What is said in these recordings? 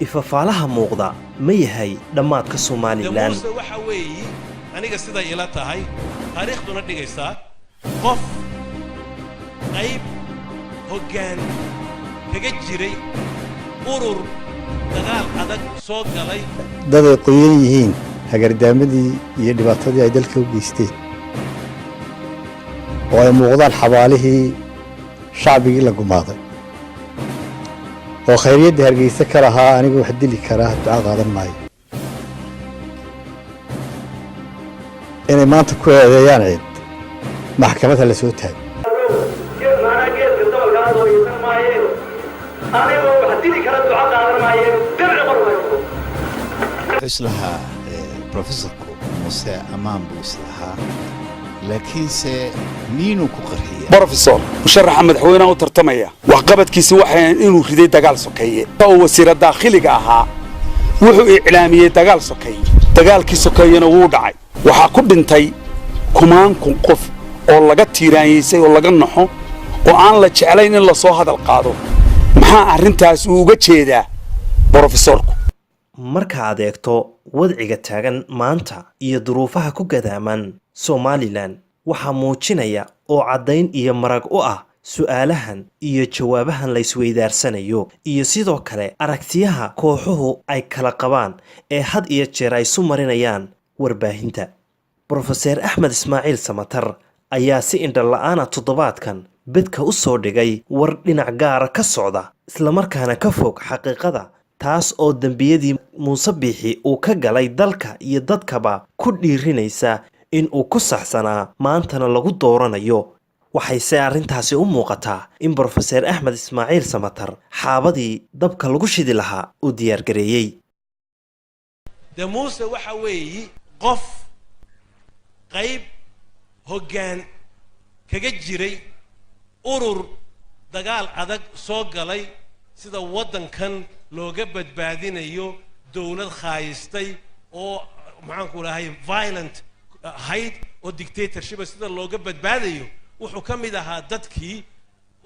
ifafaalaha muuqda ma yahay dhammaadka Somaliland muuse waxa weeyi aniga sida ila tahay taariikhduna dhigaysaa qof qayb hoggaan kaga jiray urur dagaal adag soo galay dad ay qoyan yihiin hagardaamadii iyo dhibaatadii ay dalka u geysteen oo ay muuqdaan xabaalihii shacbigii la gumaaday oo khayriyadda hargeysa ka lahaa anigu wax dili karaa duca qaadan maayo inay maanta ku eedeeyaan cid maxkamadda la soo taagay islaha professorku Muuse Amaan buu islahaa laakiinse miinuu ku qarxiyay professor musharaxa madaxweynaha u tartamaya wax qabadkiisa waxa inuu riday dagaal sokeeye oo wasiir daakhiliga ahaa wuxuu iclaamiyay dagaal sokeeye dagaalkii sokeeyena wuu dhacay waxa ku dhintay kumaan kun qof oo laga tiiraanyeysay oo laga naxo oo aan la jeclayn in la soo hadal qaado maxaa arintaas uu uga jeedaa professorku marka aad eegto wadciga taagan maanta iyo duruufaha ku gadaaman Somaliland waxa muujinaya oo cadayn iyo marag u ah su'aalahan iyo jawaabahan la isweydaarsanayo iyo sidoo kale aragtiyaha kooxuhu ay kala qabaan ee had iyo jeer ay isu marinayaan warbaahinta Professor Axmed Ismaaciil Samatar ayaa si indha la'aan toddobaadkan bedka u soo dhigay war dhinac gaar ka socda isla markaana ka fog xaqiiqada taas oo dambiyadii Muuse Biixi uu ka galay dalka iyo dadkaba ku dhiirinaysa in uu ku saxsanaa maantana lagu dooranayo waxayse arrintaasi u muuqataa in Professor Axmed Ismaaciil Samatar xaabadii dabka lagu shidi lahaa uu diyaar gareeyay muuse waxa weeyi qof qayb hoggaan kaga jiray urur dagaal adag soo galay sida waddankan looga badbaadinayo dawlad khaayistay oo maxaan ku lahay violent hayd oo dictatorship sida looga badbaadayo wuxuu ka mid ahaa dadkii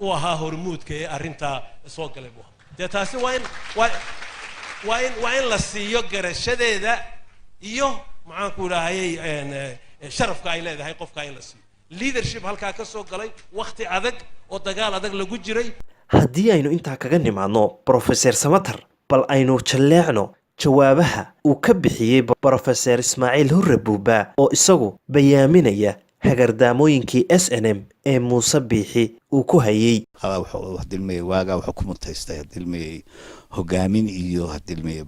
uu ahaa hormuudka ee arrinta soo galay buu taasi waa in la siiyo garashadeeda iyo maxaan ku lahay sharafka ay leedahay qofka in la siiyo leadership halkaa ka soo galay waqti adag oo dagaal adag lagu jiray haddii aynu intaa kaga nimaadno Professor Samatar bal aynu jaleecno jawaabaha uu ka bixiyay Professor Ismaaciil Hurre Buuba oo isagu bayaaminaya hagardaamooyinkii SNM ee Muuse Biixi uu ku hayay wax dilmay waaga wax ku mutaystay dilmay hogaamin iyo dilmay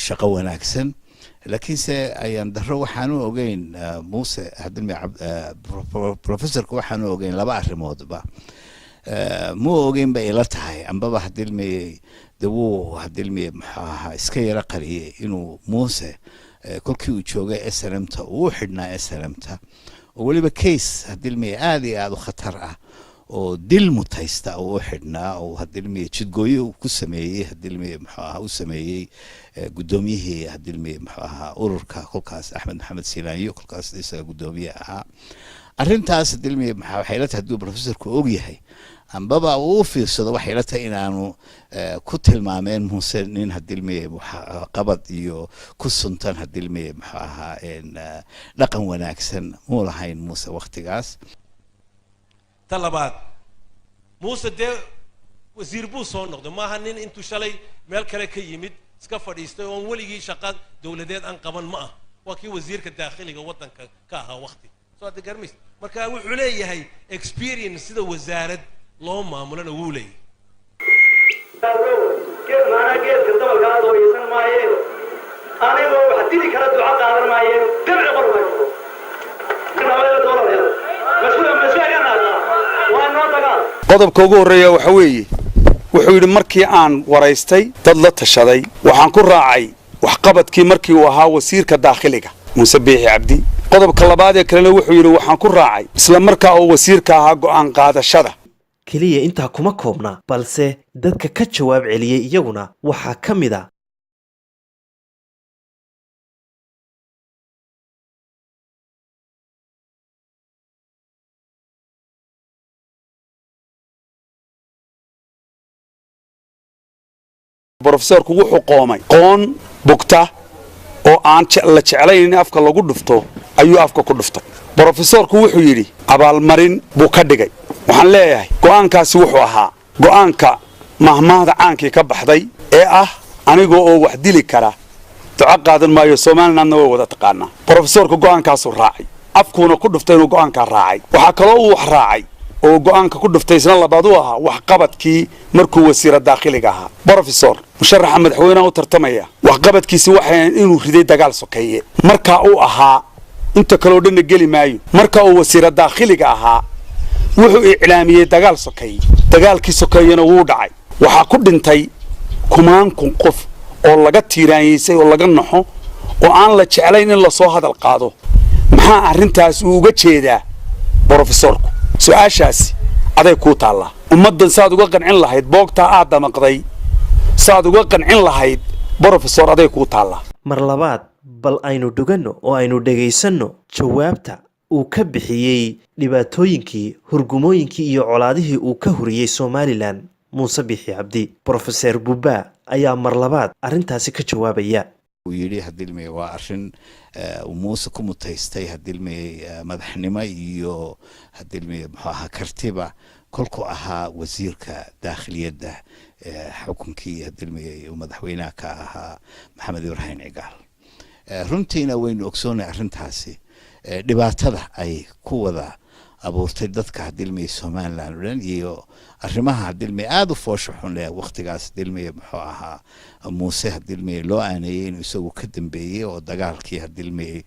shaqo wanaagsan laakiinse ayaan daro waxaan u ogeyn Muuse dilmay professorku waxaan u ogeyn laba arrimoodba mu ogeyn bay ila tahay ambaba dilmay dawuu dilmay iska yara qariyay inuu Muuse kolkii uu joogay SNM-ta uu xidhnaa SNM-ta oo waliba case dilmay aad iyo aad u khatar ah oo dil mutaysta oo xidhnaa oo dilmay jidgooyo ku sameeyay dilmay u sameeyay gudoomiyihii dilmay ururka kolkaas Axmed Maxamed Silaanyo kolkaas isaga gudoomiye ahaa arrintaas dilmay waxay la tahay haduu professorku og yahay ambaba uu fiirsado waxay la tahay inaanu ku tilmaameen Muuse nin dilmay qabad iyo ku suntan dilmay dhaqan wanaagsan uu lahayn Muuse waqtigaas talabaad Muuse de wasiir buu soo noqday maaha nin intuu shalay meel kale ka yimid iska fadhiistay oo waligii shaqo dawladeed aan qaban ma ah waa kii wasiirka daakhiliga waddanka ka ahaa waqti soo adegarmis marka wuxuu leeyahay experience sida wasaarad loo maamulana wuu leeyahay geedka dabalkaa dooysan maayeen anigoo wax dili kara duca qaadan maayeen dabci qormayso qodobka ugu horeeya waxa weeye wuxuu yidhi markii aan waraystay dad la tashaday waxaan ku raacay wax qabadkii markii uu ahaa wasiirka daakhiliga Muuse Biixi Cabdi qodobka labaad ee kalena wuxuu yidhi waxaan ku raacay isla markaa oo wasiirka ahaa go'aan qaadashada kaliya intaa kuma koobna balse dadka ka jawaab celiyay iyaguna waxaa ka mid ah brofesorku wuxuu qoomay qoon bugta oo aan la jeclayn in afka lagu dhufto ayuu afka ku dhuftay brofesorku wuxuu yidhi abaalmarin buu ka dhigay waxaan leeyahay go'aankaasi wuxuu ahaa go'aanka mahmaahda caankii ka baxday ee ah anigoo oo wax dili kara duco qaadan maayo Soomaalilandna way wada taqaanaa brofesorku go'aankaasu raacay afkuuna ku dhuftay inuu go'aanka raacay waxa kale oo uu wax raacay oo go'aanka ku dhuftay isna labaad uu ahaa wax qabadkii markuu wasiir daaqiliga ahaa brofesor musharaxa madaxweynaha u tartamaya wax qabadkiisi waxa inuu riday dagaal sokeeye marka uu ahaa inta kale oo dhan geli maayo marka uu wasiir daaqiliga ahaa wuxuu iclaamiyay dagaal sokeeye dagaalkii sokeeyena wuu dhacay waxa ku dhintay kumaan kun qof oo laga tiiraanyeysay oo laga naxo oo aan la jeclayn in la soo hadal qaado maxaa arintaas uu uga jeedaa brofesorku su'aashaasi aday ku taala ummadan saad uga qancin lahayd boogta aad damaqday saad uga qancin lahayd brofesor aday ku taala mar labaad bal aynu dhugano oo aynu dhageysano jawaabta uu ka bixiyay dhibaatooyinkii hurgumooyinkii iyo colaadihii uu ka huriyay Somaliland Muuse Bixi Cabdi Professor Buba ayaa mar labaad arintaasi ka jawaabaya ويري هدلمي وعشان وموسى كمتيستي هدلمي مدحنما يو هدلمي محاها كرتبة كلكو أها وزير كداخلية ده حكمكي هدلمي ومدحوينا كأها محمد إبراهيم عقال رنتينا وين أكسونا رنتاسي دبعتها أي قوة abuurtay dadka hadilmay Soomaaliland iyo arrimaha hadilmay aad u fooshaxun leh waqtigaas hadilmay muxuu ahaa Muuse hadilmay loo aanayay inuu isagu ka dambeeyay oo dagaalkii hadilmay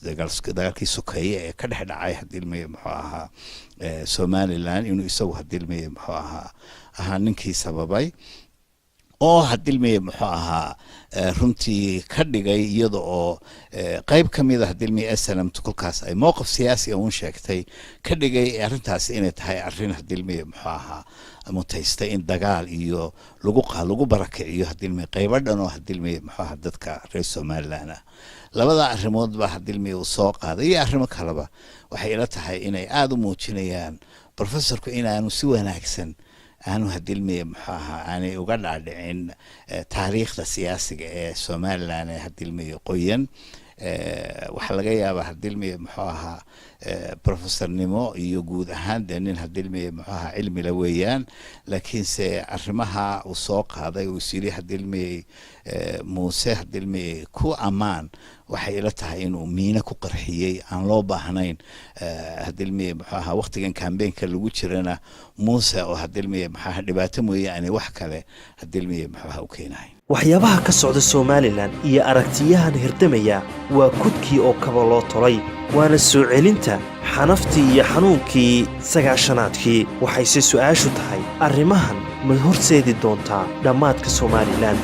dagaalkii sokeeye ee ka dhex dhacay hadilmay muxuu ahaa Soomaaliland inuu isagu hadilmay muxuu ahaa ninkii sababay oo hadilmay muxuu ahaa runtii ka dhigay iyada oo qayb kamid ah hadilmay SNM kulkaas ay mowqif siyaasi oo sheegtay ka dhigay arintaas inay tahay arin hadilmay muxuu ahaa mutaystay in dagaal iyo lagu barakiciyo hadilmay qayb dhan oo hadilmay muxuu ahaa dadka reer Soomaaliland labada arrimood ba hadilmay uu soo qaaday arrimo kaleba waxay ila tahay inay aad u muujinayaan professorku inaanu si wanaagsan أنا هدلمي محاها أنا وقال عن تاريخ السياسي الصومالي أنا هدلمي قويا وحلقيا بهدلمي محاها بروفيسور نيمو يوجود هندن هدلمي محاها علمي لويان لكن سأرمها وسوق هذا ويصير هدلمي موسى هدلمي كو أمان وحيلتها إنه مينا كو قرحية عن لو باهنين هدلمي محاها وقت كان بين كل وجرنا موسى وهدلمي محاها دباتمو يعني وحكله هدلمي محاها وكيناين waxyaabaha ka socda Somaliland iyo aragtiyahan hirdamaya waa kudkii oo kaba loo tolay waana soo celinta xanaftii iyo xanuunkii sagaashanaadkii waxay si su'aashu tahay arrimahan ma horseedi doontaa dhamaadka Somaliland